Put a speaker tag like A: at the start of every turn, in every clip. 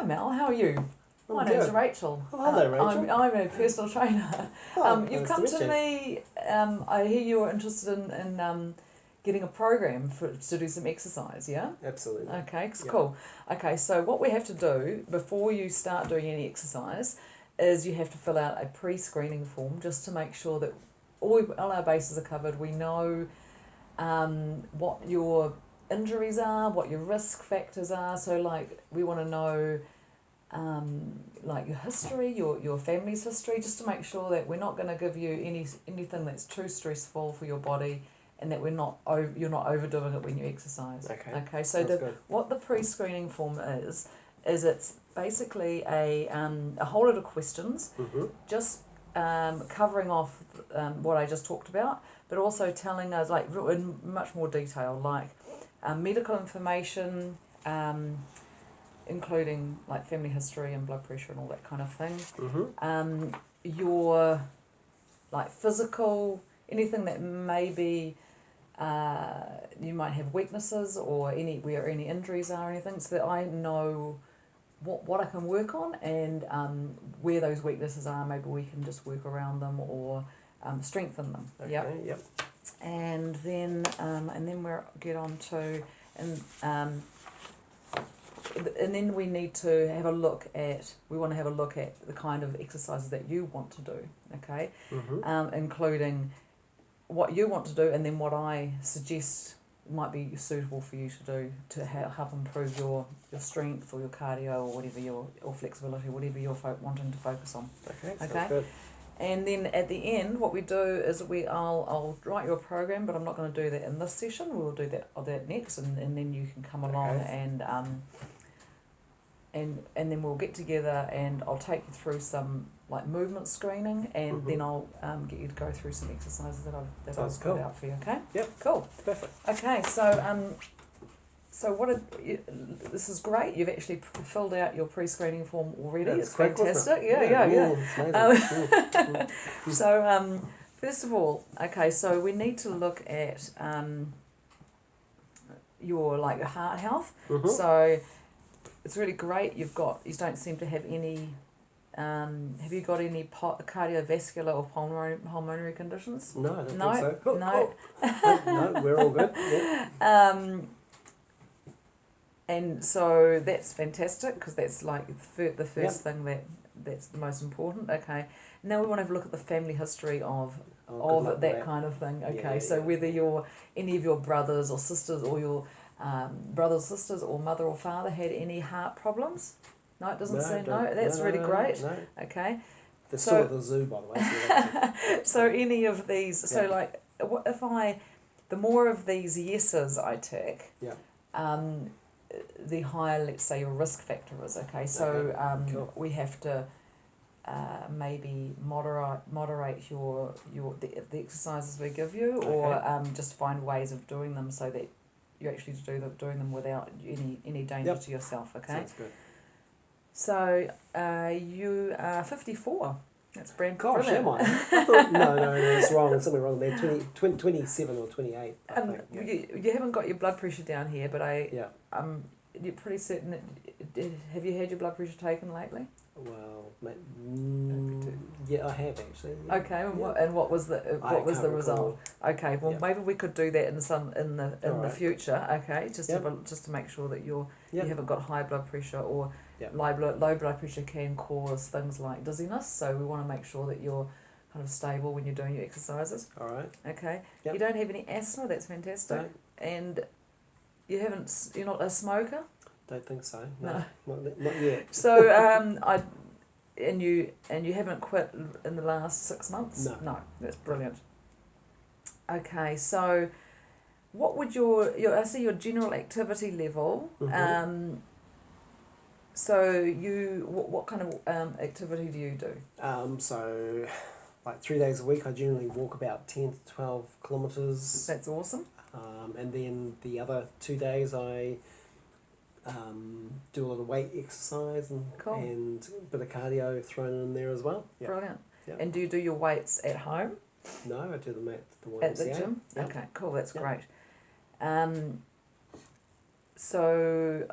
A: Mel, how are you?
B: I'm
A: My name's
B: good.
A: Rachel.
B: Oh, hello, Rachel.
A: I'm a personal trainer. You've
B: Nice
A: come
B: to
A: to
B: meet
A: me, I hear you're interested in getting a program to do some exercise, yeah?
B: you. Absolutely.
A: Okay,
B: Yeah.
A: cool. Okay, so what we have to do before you start doing any exercise is you have to fill out a pre-screening form just to make sure that all our bases are covered. We know what your injuries are, what your risk factors are. So, like, we want to know like your history, your family's history, just to make sure that we're not going to give you anything that's too stressful for your body, and that you're not overdoing it when you exercise.
B: Okay.
A: So
B: Sounds good.
A: what the pre-screening form is it's basically a whole lot of questions,
B: Mm-hmm.
A: just covering off what I just talked about, but also telling us, like, in much more detail, like medical information, including like family history and blood pressure and all that kind of thing.
B: Mm-hmm.
A: Your like physical, anything that maybe you might have weaknesses or where any injuries are or anything, so that I know what I can work on, and where those weaknesses are, maybe we can just work around them or strengthen them.
B: Okay. Yep.
A: And then we'll get on to and then we need to have a look at, we want to have a look at the kind of exercises that you want to do, okay?
B: Mm-hmm.
A: Including what you want to do, and then what I suggest might be suitable for you to do to help improve your strength or your cardio or whatever or flexibility, whatever you're wanting to focus on.
B: Okay.
A: Okay.
B: Sounds good.
A: And then at the end, what we do is I'll write you a program, but I'm not going to do that in this session. We'll do that next, and then you can come along and then we'll get together and I'll take you through some like movement screening, and
B: Mm-hmm.
A: then I'll get you to go through some exercises that I've
B: Sounds
A: put
B: cool.
A: out for you. Okay.
B: Yep.
A: Cool.
B: Perfect.
A: Okay. So this is great. You've actually filled out your pre-screening form already.
B: Yeah,
A: it's
B: quick, wasn't
A: fantastic.
B: it?
A: Yeah.
B: It's amazing.
A: So first of all, okay, so we need to look at your like heart health.
B: Mm-hmm.
A: So it's really great. You don't seem to have any. Have you got any cardiovascular or pulmonary conditions?
B: No, I don't
A: No,
B: think so.
A: no.
B: No, we're all good. Yeah.
A: And so that's fantastic, because that's like the first thing that's the most important. Okay. Now we want to have a look at the family history of that kind of thing. Okay. So whether any of your brothers or sisters, or your brothers, sisters, or mother or father had any heart problems. No, it doesn't say no. That's really great.
B: No.
A: Okay.
B: They're still at the zoo, by the way.
A: So any of these, so like, the more of these yeses I tick, the higher, let's say, your risk factor is. Okay. So
B: Cool.
A: we have to maybe moderate the exercises we give you, or just find ways of doing them so that you actually doing them without any danger to yourself. Okay.
B: Sounds good.
A: So you are 54. That's brand
B: Gosh,
A: brilliant.
B: am I? I thought, no, it's wrong. There's something wrong there. 27 or 28, I think. Yeah.
A: You haven't got your blood pressure down here, but
B: Yeah.
A: you're pretty certain have you had your blood pressure taken lately?
B: Well, yeah, I have actually. Yeah.
A: Okay, and what was the result? Okay, well maybe we could do that in the future. Okay, just to make sure that you haven't got high blood pressure, or low blood pressure can cause things like dizziness. So we want to make sure that you're kind of stable when you're doing your exercises.
B: All right.
A: Okay.
B: Yep.
A: You don't have any asthma. That's fantastic.
B: No.
A: And you're not a smoker.
B: Don't think so. No. Not yet.
A: So and you haven't quit in the last 6 months?
B: No.
A: That's brilliant. Okay, so what would I see your general activity level?
B: Mm-hmm.
A: So what kind of activity do you do?
B: So like 3 days a week I generally walk about 10 to 12 kilometres.
A: That's awesome.
B: And then the other 2 days I do a lot of weight exercise and a bit of cardio thrown in there as well. Yeah.
A: Brilliant.
B: Yeah.
A: And do you do your weights at home?
B: No, I do them at the YMCA.
A: At the gym?
B: Yep.
A: Okay, cool, that's
B: Yep.
A: great. So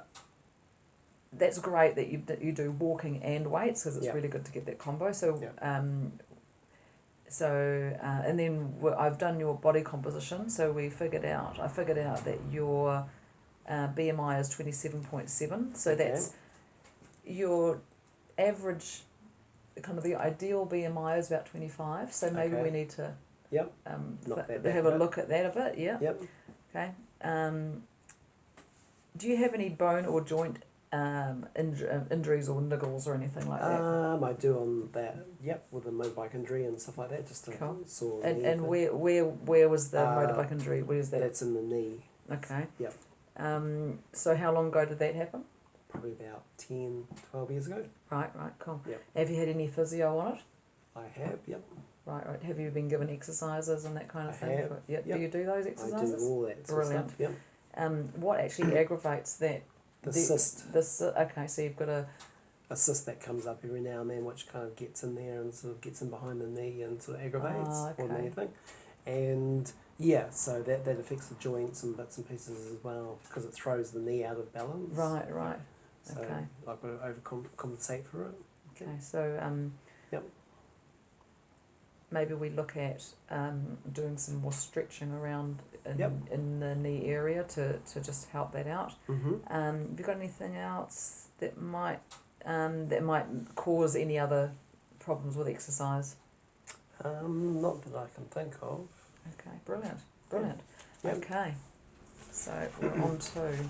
A: that's great that you do walking and weights, because it's
B: Yeah.
A: really good to get that combo. So
B: Yeah.
A: and then I've done your body composition. So I figured out that your BMI is 27.7. So
B: Okay.
A: that's your average, kind of the ideal BMI is about 25. So maybe
B: Okay.
A: we need to
B: Yep. Knock that back
A: have
B: a
A: a
B: bit.
A: look at that a bit. Yeah.
B: Yep.
A: Okay. Do you have any bone or joint injuries or niggles or anything like that?
B: I do on that. Yep, with a motorbike injury and stuff like that. Just a
A: Cool.
B: sore
A: And
B: knee
A: and
B: thing.
A: where was the
B: Uh,
A: motorbike injury? Where's that?
B: That's in the knee.
A: Okay.
B: Yep.
A: So how long ago did that happen?
B: Probably about 10, 12 years ago.
A: Right. Cool.
B: Yep.
A: Have you had any physio on it?
B: I have. Yep.
A: Right. Have you been given exercises and that kind of
B: I
A: thing?
B: have.
A: Yep.
B: Yep.
A: Do you do those
B: I
A: exercises?
B: do all that sort of
A: Brilliant.
B: stuff. Yep.
A: What actually aggravates that?
B: The cyst.
A: Okay, so you've got a
B: A cyst that comes up every now and then, which kind of gets in there and sort of gets in behind the knee and sort of aggravates more than
A: okay.
B: anything. And yeah, so that affects the joints and bits and pieces as well, because it throws the knee out of balance.
A: right.
B: So
A: Okay.
B: I've got to overcompensate for it.
A: Okay, so
B: Yep.
A: maybe we look at doing some more stretching around
B: Yep.
A: in the knee area to just help that out.
B: Mm-hmm.
A: Have you got anything else that might cause any other problems with exercise?
B: Not that I can think of.
A: Okay, brilliant.
B: Yep.
A: Okay, so we're on to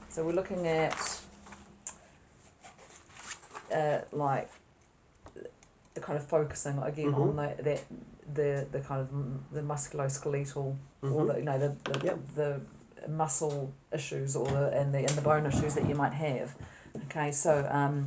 A: so we're looking at like the kind of focusing again on the kind of the musculoskeletal or
B: Yep.
A: the muscle issues or the bone issues that you might have. Okay, so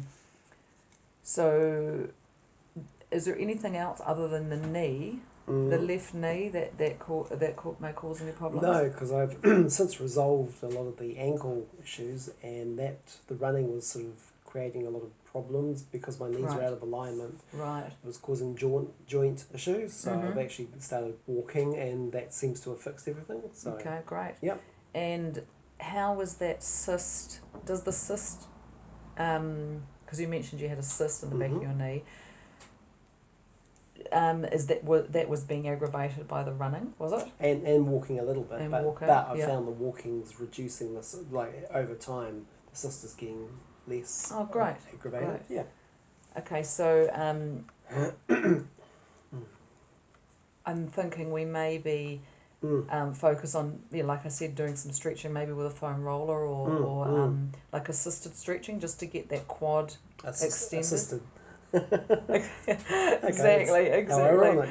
A: is there anything else other than the knee, the left knee that may cause any problems?
B: No, because I've since resolved a lot of the ankle issues, and that the running was sort of creating a lot of problems because my knees were
A: Right.
B: out of alignment.
A: Right.
B: It was causing joint issues, so
A: Mhm.
B: I've actually started walking, and that seems to have fixed everything. So
A: Okay, great.
B: Yep.
A: And how was that cyst? Does the cyst, because you mentioned you had a cyst in the back of
B: Mhm.
A: your knee, is that was being aggravated by the running, was it?
B: and walking a little bit,
A: And
B: but
A: walking,
B: I've
A: yeah.
B: found the walking's reducing this, like over time the cyst is getting less
A: Oh, great,
B: aggravated.
A: great.
B: Yeah.
A: Okay, so I'm thinking we maybe focus on, like I said, doing some stretching, maybe with a foam roller or like assisted stretching, just to get that quad extended.
B: Assisted.
A: Exactly.
B: How ironic.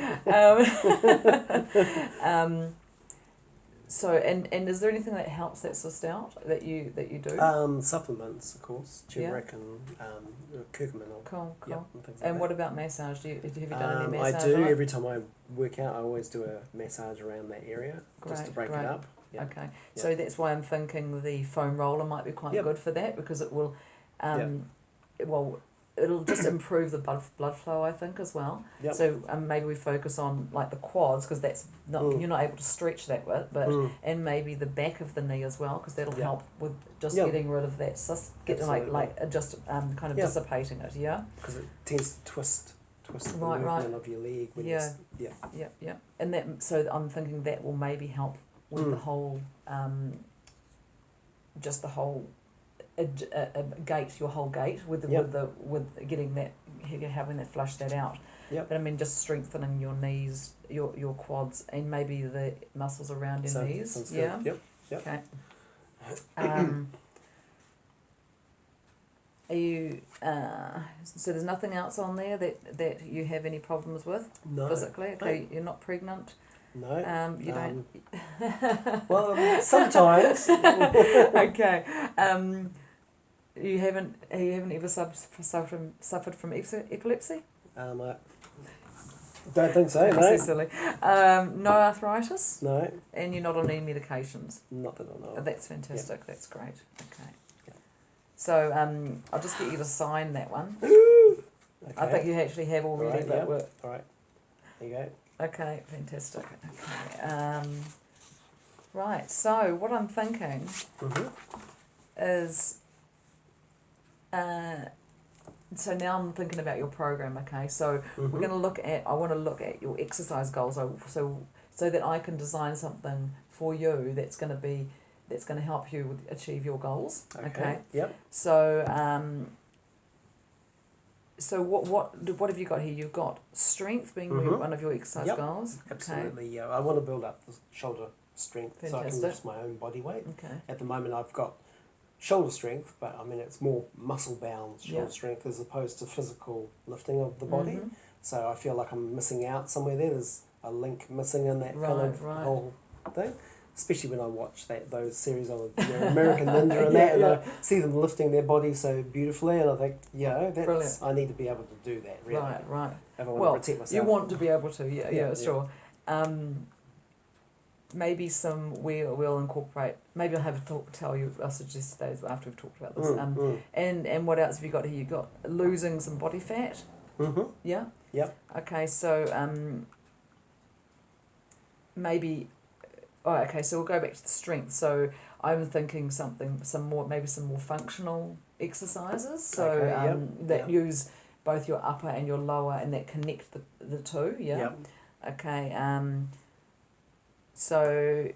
A: So and is there anything that helps that cyst out that you do?
B: Supplements, of course, turmeric and curcumin.
A: Cool.
B: Yep, and things like
A: And
B: that.
A: what about massage? Have you done any massage?
B: I do.
A: on it?
B: Every time I work out, I always do a massage around that area just to break
A: Great.
B: it up. Yeah.
A: Okay,
B: Yeah.
A: so that's why I'm thinking the foam roller might be quite
B: Yep.
A: good for that, because it will, it'll just improve the blood flow, I think, as well.
B: Yep.
A: So maybe we focus on like the quads, because that's not you're not able to stretch that bit, but and maybe the back of the knee as well, because that'll
B: Yep.
A: help with just
B: Yep.
A: getting rid of that cyst, just kind of
B: Yep.
A: dissipating it. Yeah.
B: Because it tends to twist the
A: Right,
B: movement of your leg when
A: Yeah.
B: you're
A: Yeah. And that, so I'm thinking that will maybe help with the whole, just the whole gait, your whole gait with getting that, having that flush that out.
B: Yep.
A: But I mean, just strengthening your knees, your quads, and maybe the muscles around your knees.
B: Sounds
A: Yeah.
B: good. Yep.
A: Okay. Are you? So there's nothing else on there that you have any problems with
B: No.
A: physically. Okay, you're not pregnant.
B: No.
A: You don't.
B: Well, sometimes.
A: Okay. You haven't ever suffered from epilepsy?
B: I don't think so.
A: That's
B: No.
A: so silly. No arthritis,
B: No.
A: and you're not on any medications.
B: Not that I know.
A: Oh,
B: Of.
A: that's fantastic. That's great. Okay.
B: Yeah.
A: So I'll just get you to sign that one.
B: Okay.
A: I think you actually have already,
B: Right,
A: but
B: yeah.
A: we're,
B: All right. There you go.
A: okay, fantastic. Okay. Right. So what I'm thinking
B: Mhm.
A: is So now I'm thinking about your program. Okay, so
B: Mhm.
A: we're going to look at. I want to look at your exercise goals. So that I can design something for you that's going to help you achieve your goals. Okay.
B: Yep.
A: So so what have you got here? You've got strength being
B: Mhm.
A: one of your exercise
B: Yep.
A: goals.
B: Absolutely. Yeah. I want to build up the shoulder strength so I can
A: Fantastic.
B: lift my own body weight.
A: Okay.
B: At the moment, I've got shoulder strength, but I mean it's more muscle bound shoulder
A: Yeah.
B: strength as opposed to physical lifting of the body.
A: Mhm.
B: So I feel like I'm missing out somewhere there. There's a link missing in that kind of
A: Right.
B: whole thing. Especially when I watch those series on American Ninja and
A: Yeah,
B: that, and
A: yeah.
B: I see them lifting their body so beautifully, and I think,
A: Brilliant.
B: I need to be able to do that. Really,
A: Right.
B: if I want
A: Well,
B: to protect myself.
A: you want to be able to. Yeah.
B: Yeah,
A: Sure. Maybe we'll incorporate. Maybe I'll have a talk. Tell you. I'll suggest days after we've talked about this. And what else have you got here? You've got losing some body fat.
B: Mm-hmm.
A: Yeah.
B: Yep.
A: Okay. So maybe. Oh, okay. So we'll go back to the strength. So I'm thinking some more functional exercises. So
B: Okay, yep,
A: that
B: yep.
A: use both your upper and your lower, and that connect the two. Yeah.
B: Yep.
A: Okay. So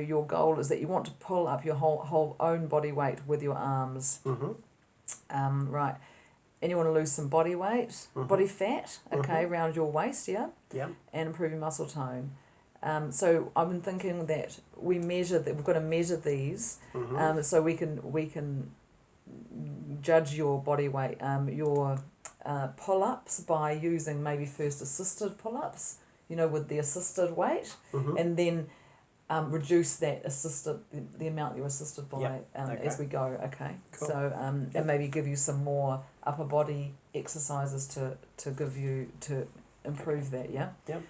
A: your goal is that you want to pull up your whole own body weight with your arms.
B: Mm-hmm.
A: Right. And you want to lose some body weight,
B: Mhm.
A: body fat, okay,
B: Mhm.
A: around your waist, yeah,
B: Yep.
A: and improve your muscle tone. So I've been thinking that we've got to measure these,
B: Mm-hmm.
A: so we can judge your body weight, your pull-ups by using maybe first assisted pull-ups, with the assisted weight,
B: Mm-hmm.
A: and then reduce that the amount you're assisted by
B: Yep. Okay.
A: as we go. Okay.
B: Cool.
A: So
B: Yep.
A: and maybe give you some more upper body exercises to give you to improve that. Yeah.
B: Yep.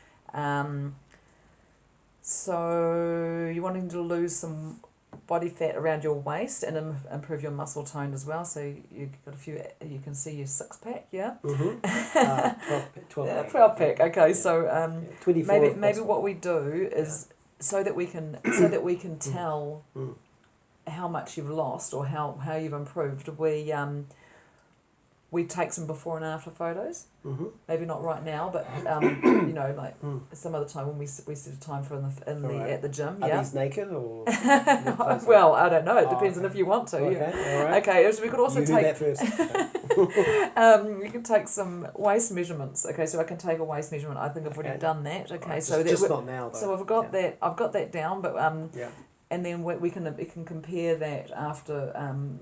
A: So you're wanting to lose some body fat around your waist and improve your muscle tone as well. So you've got a few. You can see your 6-pack. Yeah.
B: Mm-hmm. 12
A: Yeah,
B: pack.
A: 12-pack. Okay.
B: Yeah.
A: So
B: Yeah, 24
A: maybe
B: if possible.
A: what we do is so that we can tell
B: Mm.
A: how much you've lost or how you've improved. We take some before and after photos.
B: Mm-hmm.
A: Maybe not right now, but like
B: Mm.
A: some other time when we set a time for
B: Alright.
A: at the gym.
B: Are
A: Yeah.
B: these naked or?
A: Well, I don't know. It
B: Oh,
A: depends on
B: okay.
A: if you want to.
B: Okay.
A: Yeah.
B: All right.
A: Okay. So we could also
B: you do
A: take.
B: that first. Okay.
A: You can take some waist measurements. Okay, so I can take a waist measurement. I think I've already
B: Okay.
A: done that. Okay,
B: Right,
A: so
B: just
A: that
B: not now though.
A: so I've got that. I've got that down, but
B: Yeah.
A: and then we can compare that after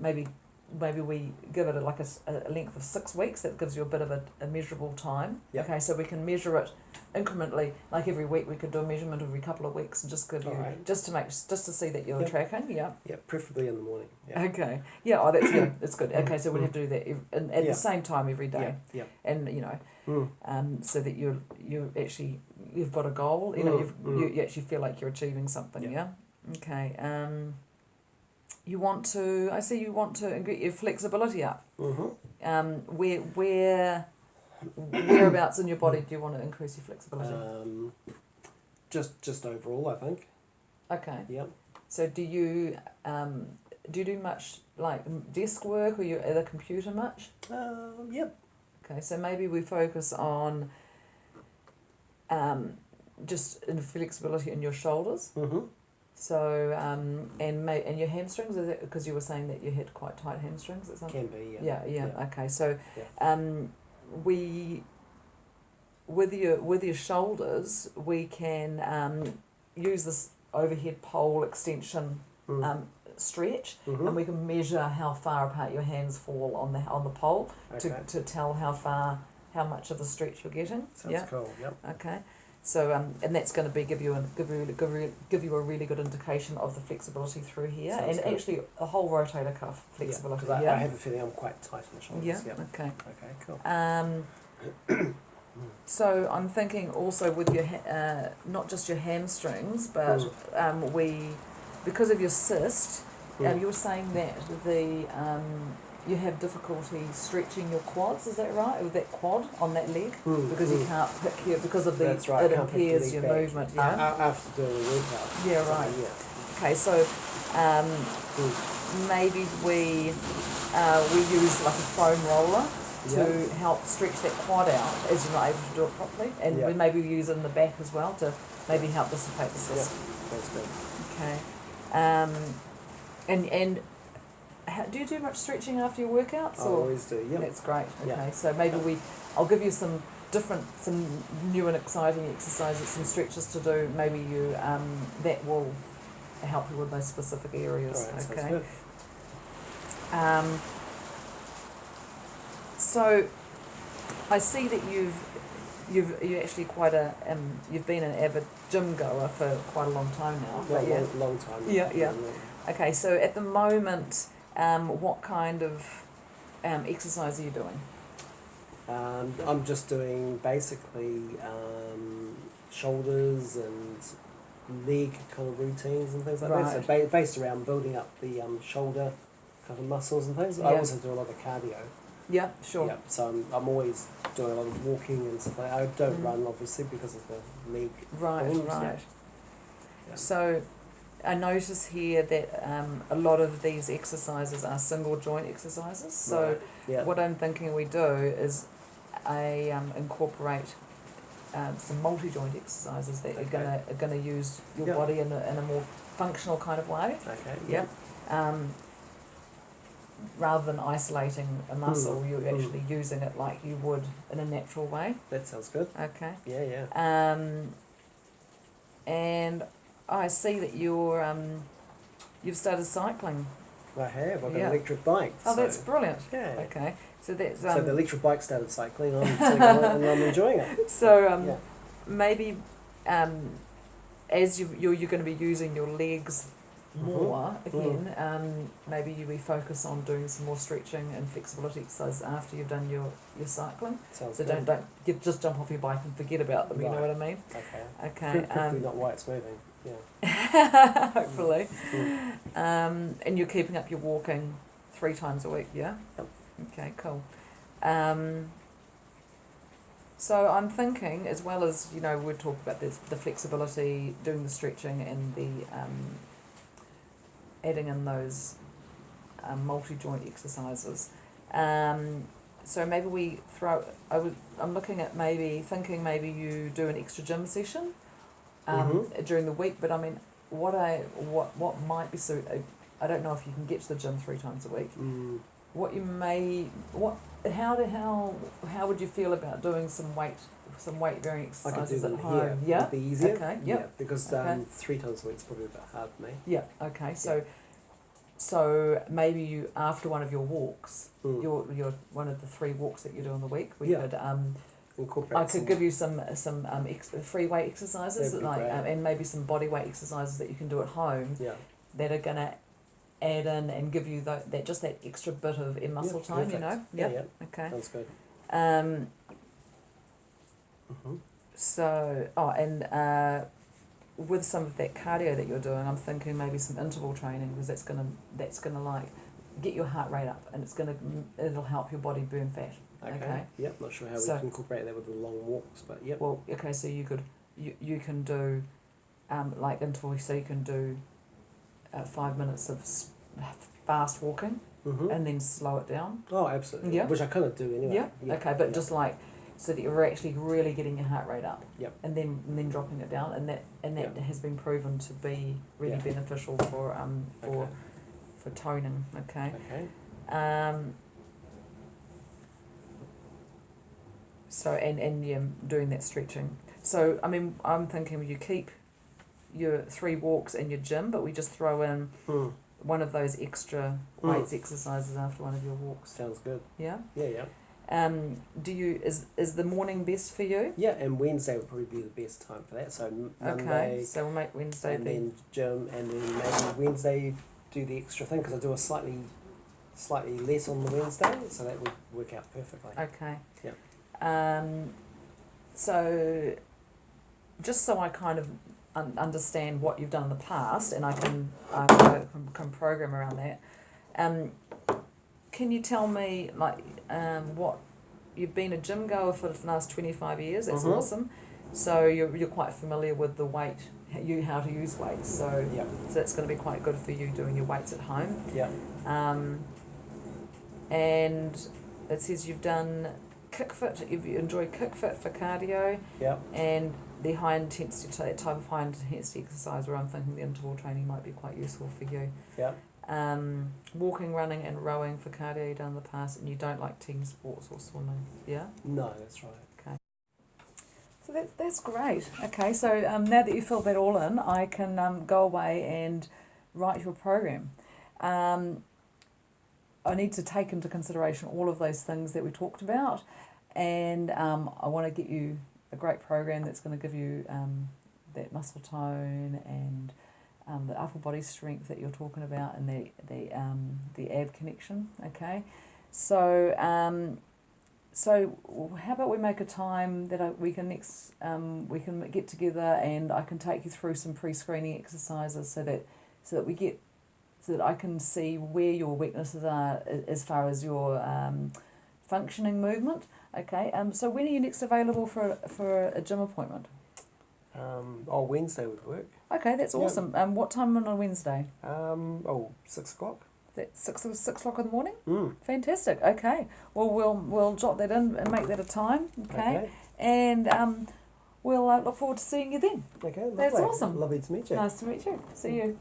A: maybe we give it a length of 6 weeks. That gives you a bit of a measurable time.
B: Yep.
A: Okay, so we can measure it incrementally. Like every week, we could do a measurement every couple of weeks and just give you
B: Alright.
A: just to see that you're
B: Yep.
A: tracking. Yeah.
B: Yeah. Preferably in the morning. Yeah.
A: Okay. Yeah. Oh, that's that's good. Okay, so we'll have to do that at
B: Yeah.
A: the same time every day,
B: Yeah.
A: and
B: Mm.
A: so that you've got a goal. You actually feel like you're achieving something.
B: Yeah.
A: Yeah. Okay. You want to. I see. You want to get your flexibility up.
B: Mm-hmm.
A: Whereabouts in your body do you want to increase your flexibility?
B: Just overall, I think.
A: Okay.
B: Yep.
A: So do you do much like desk work, or you at the computer much?
B: Yep.
A: Okay, so maybe we focus on just in flexibility in your shoulders.
B: Mm-hmm.
A: So and your hamstrings, is it because you were saying that you had quite tight hamstrings? Is that
B: Can be. Yeah.
A: yeah. Okay, so
B: Yeah.
A: we with your shoulders we can use this overhead pole extension
B: Mm.
A: stretch,
B: Mm-hmm.
A: and we can measure how far apart your hands fall on the pole
B: Okay.
A: to tell how much of the stretch you're getting.
B: Sounds
A: Yeah.
B: cool. Yep.
A: Okay. So and that's going to give you a really good indication of the flexibility through here,
B: Sounds
A: and
B: good.
A: actually a whole rotator cuff flexibility.
B: Because I have a feeling I'm quite tight in the shoulders.
A: Yeah.
B: Yep.
A: Okay.
B: Okay. Cool.
A: So I'm thinking also with your not just your hamstrings, but because of your cyst, you were saying that you have difficulty stretching your quads. Is that right? With that quad on that leg, because you can't pick because of
B: That's right.
A: it
B: Can't pick the
A: impairs
B: leg
A: your
B: back.
A: movement. Yeah.
B: After doing a workout.
A: Yeah,
B: So,
A: right.
B: Yeah.
A: Okay, so maybe we use like a foam roller to help stretch that quad out as you're not able to do it properly, and we maybe use it in the back as well to maybe help dissipate the cyst.
B: That's good.
A: Okay, and do you do much stretching after your workouts?
B: I always do. Yeah.
A: That's great. Okay,
B: Yeah.
A: so maybe I'll give you some new and exciting exercises, some stretches to do. Maybe you that will help you with those specific areas.
B: All right,
A: okay.
B: sounds good.
A: So I see that you're actually quite you've been an avid gym goer for quite a long time now.
B: Long time.
A: Yeah. Okay, so at the moment, what kind of exercise are you doing?
B: I'm just doing basically shoulders and leg kind of routines and things like that. So based around building up the shoulder kind of muscles and things. I also do a lot of cardio.
A: Yeah, sure.
B: Yeah, so I'm always doing a lot of walking and stuff like that. I don't run obviously because of the leg problems.
A: Right.
B: Yeah.
A: So I notice here that a lot of these exercises are single joint exercises. So what I'm thinking we do is I incorporate some multi-joint exercises that are gonna use your body in a more functional kind of way.
B: Okay.
A: Yeah. Rather than isolating a muscle, you're actually using it like you would in a natural way.
B: That sounds good.
A: Okay.
B: Yeah.
A: And I see that you've started cycling.
B: I have. I've got an electric bike.
A: Oh, that's brilliant.
B: Yeah.
A: Okay. So that's
B: so the electric bike started cycling. I'm sitting on it and I'm enjoying it.
A: So maybe as you're going to be using your legs more again, maybe you refocus on doing some more stretching and flexibility exercises after you've done your cycling.
B: Sounds
A: so
B: good.
A: don't just jump off your bike and forget about them. You know what I mean?
B: Okay. Hopefully not while it's moving.
A: Yeah. Hopefully. And you're keeping up your walking 3 times a week. Yeah.
B: Yep.
A: Okay. Cool. So I'm thinking, as well as we'll talk about the flexibility, doing the stretching, and the adding in those multi-joint exercises. So maybe we I'm looking at thinking maybe you do an extra gym session during the week. But I mean, what might be I don't know if you can get to the gym 3 times a week. How would you feel about doing some weight bearing exercises at home?
B: Here.
A: Yeah,
B: it'd be easier.
A: Okay,
B: yeah, because 3 times a week is probably a bit hard for me.
A: Yeah. Okay. So maybe you after one of your walks, your one of the 3 walks that you do in the week, we could
B: incorporate.
A: I could give you some free weight exercises and maybe some body weight exercises that you can do at home.
B: Yeah.
A: That are gonna add in and give you that extra bit of muscle time.
B: Perfect.
A: Yeah. Okay.
B: Sounds good.
A: So with some of that cardio that you're doing, I'm thinking maybe some interval training, because that's gonna like get your heart rate up, and it'll help your body burn fat. Okay.
B: Yep. Not sure how we can incorporate that with the long walks, but yep.
A: Well, okay. So you can do like interval. So you can do 5 minutes of fast walking, and then slow it down.
B: Oh, absolutely.
A: Yeah.
B: Which I kind of do anyway.
A: Yeah. Okay, but just like so that you're actually really getting your heart rate up.
B: Yep.
A: And then dropping it down, and that has been proven to be really beneficial for toning. Okay.
B: Okay.
A: So and doing that stretching. So I mean, I'm thinking you keep your 3 walks in your gym, but we just throw in one of those extra weights exercises after one of your walks.
B: Sounds good.
A: Yeah.
B: Yeah.
A: Is the morning best for you?
B: Yeah, and Wednesday would probably be the best time for that. So Monday.
A: Okay, so we'll make Wednesday.
B: And then gym, and then maybe Wednesday do the extra thing, because I do a slightly less on the Wednesday, so that would work out perfectly.
A: Okay.
B: Yeah.
A: So, just so I kind of understand what you've done in the past, and I can program around that. Can you tell me what you've been a gym goer for the last 25 years? That's awesome. So you're quite familiar with the weight how to use weights. So
B: Yeah.
A: so that's going to be quite good for you doing your weights at home.
B: Yeah.
A: And it says you've done KickFit. You enjoy KickFit for cardio.
B: Yeah.
A: And the high intensity, that type of high intensity exercise where I'm thinking the interval training might be quite useful for you.
B: Yeah.
A: Walking, running and rowing for cardio you've done in the past, and you don't like team sports or swimming, yeah?
B: No, that's right.
A: Okay. So that's great. Okay, so now that you filled that all in, I can go away and write your program. I need to take into consideration all of those things that we talked about, and I want to get you a great program that's going to give you that muscle tone and the upper body strength that you're talking about, and the ab connection. Okay, so so how about we make a time that we can get together, and I can take you through some pre-screening exercises so that I can see where your weaknesses are as far as your functioning movement. Okay. So when are you next available for a gym appointment?
B: Wednesday would work.
A: Okay, that's awesome. What time on a Wednesday?
B: 6 o'clock.
A: That's 6 o'clock in the morning?
B: Mm.
A: Fantastic. Okay. Well, we'll jot that in and make that a time. Okay. And we'll look forward to seeing you then.
B: Okay, lovely.
A: That's awesome.
B: Lovely to meet you.
A: Nice to meet you. See you.